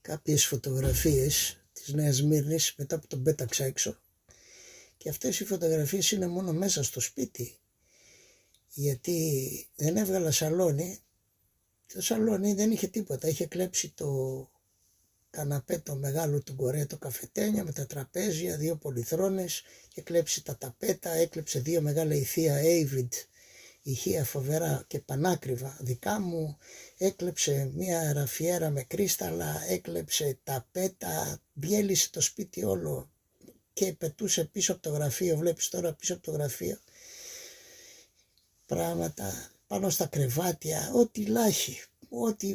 κάποιες φωτογραφίες της Νέας Σμύρνης μετά που τον πέταξα έξω, και αυτές οι φωτογραφίες είναι μόνο μέσα στο σπίτι, γιατί δεν έβγαλα σαλόνι. Το σαλόνι δεν είχε τίποτα, είχε κλέψει το καναπέ το μεγάλο του Γκορέ, το καφετένια με τα τραπέζια, 2 πολυθρόνες, και κλέψει τα ταπέτα, έκλεψε 2 μεγάλα ηχεία Avid, ηχεία φοβερά και πανάκριβα δικά μου, έκλεψε μια ραφιέρα με κρίσταλα, έκλεψε ταπέτα, διέλυσε το σπίτι όλο και πετούσε πίσω από το γραφείο. Βλέπεις τώρα πίσω από το γραφείο πράγματα πάνω στα κρεβάτια, ό,τι λάχει,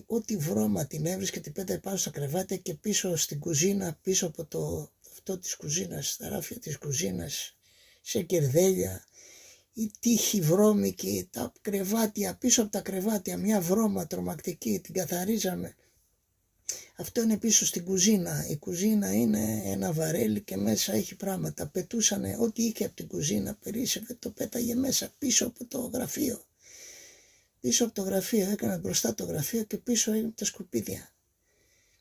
ό,τι βρώμα την έβρισκε την πέταγε πάνω στα κρεβάτια, και πίσω στην κουζίνα, πίσω από αυτό της κουζίνας, τα ράφια της κουζίνας, σε κερδέλια, η τείχη βρώμικη, τα κρεβάτια, πίσω από τα κρεβάτια μια βρώμα τρομακτική, την καθαρίζαμε. Αυτό είναι πίσω στην κουζίνα. Η κουζίνα είναι ένα βαρέλι και μέσα έχει πράγματα. Πετούσανε ό,τι είχε από την κουζίνα, περίσσευε, το πέταγε μέσα πίσω από το γραφείο. Πίσω από το γραφείο, έκανα μπροστά το γραφείο και πίσω είναι τα σκουπίδια.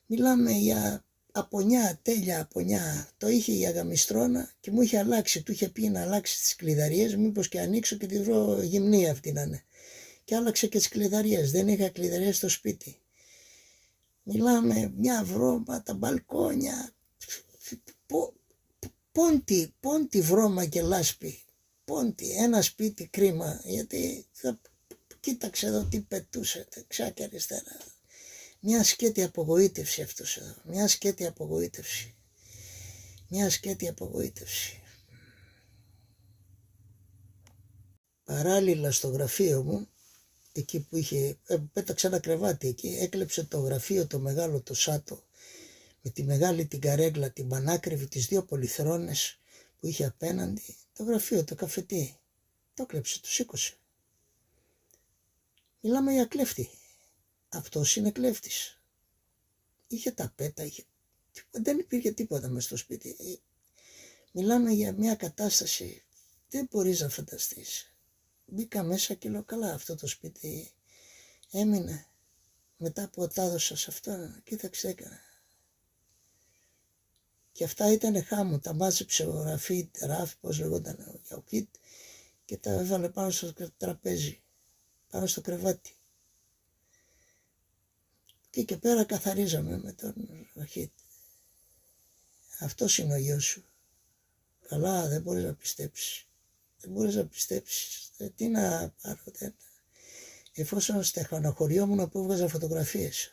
Μιλάμε για απονιά, τέλεια απονιά. Το είχε η αγαμιστρώνα και μου είχε αλλάξει. Του είχε πει να αλλάξει τις κλειδαριές, μήπως και ανοίξω και τη βρω γυμνή αυτή να είναι. Και άλλαξε και τις κλειδαριές. Δεν είχα κλειδαριές στο σπίτι. Μιλάμε μια βρώμα, τα μπαλκόνια, πόντι βρώμα και λάσπη. Πόντι, ένα σπίτι κρίμα, γιατί κοίταξε εδώ τι πετούσε, δεξιά και αριστερά. Μια σκέτη απογοήτευση αυτός εδώ, μια σκέτη απογοήτευση. Παράλληλα στο γραφείο μου, εκεί που πέταξε ένα κρεβάτι εκεί, έκλεψε το γραφείο το μεγάλο, το σάτο, με τη μεγάλη την καρέγκλα, την πανάκριβη, τις 2 πολυθρόνες που είχε απέναντι, το γραφείο, το καφετί. Το έκλεψε, το σήκωσε. Μιλάμε για κλέφτη. Αυτός είναι κλέφτης. Είχε ταπέτα, δεν υπήρχε τίποτα μες στο σπίτι. Μιλάμε για μια κατάσταση, δεν μπορείς να φανταστείς. Μπήκα μέσα και λέω, καλά, αυτό το σπίτι έμεινε μετά που τα έδωσα σε αυτό, κοίταξε έκανα. Και αυτά ήταν χάμου, τα μάζεψε ο Ραφ, πώς λεγόταν ο Γιαουκίτ, και τα έβαλε πάνω στο τραπέζι, πάνω στο κρεβάτι. Και πέρα καθαρίζαμε με τον Ραχίτ. Αυτός είναι ο γιος σου. Καλά, δεν μπορείς να πιστέψεις. Τι να πάρω, εφόσον στεναχωριόμουν που έβγαζα φωτογραφίες.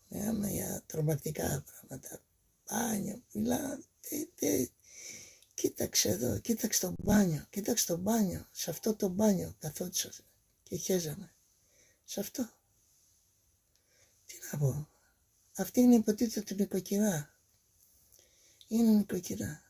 Μιλάμε για τρομακτικά πράγματα. Μπάνιο, μιλάμε. Κοίταξε εδώ, κοίταξε το μπάνιο. Σε αυτό το μπάνιο καθόντουσαν και χέζαμε. Σε αυτό. Τι να πω. Αυτή είναι υποτίθεται νοικοκυρά. Είναι νοικοκυρά.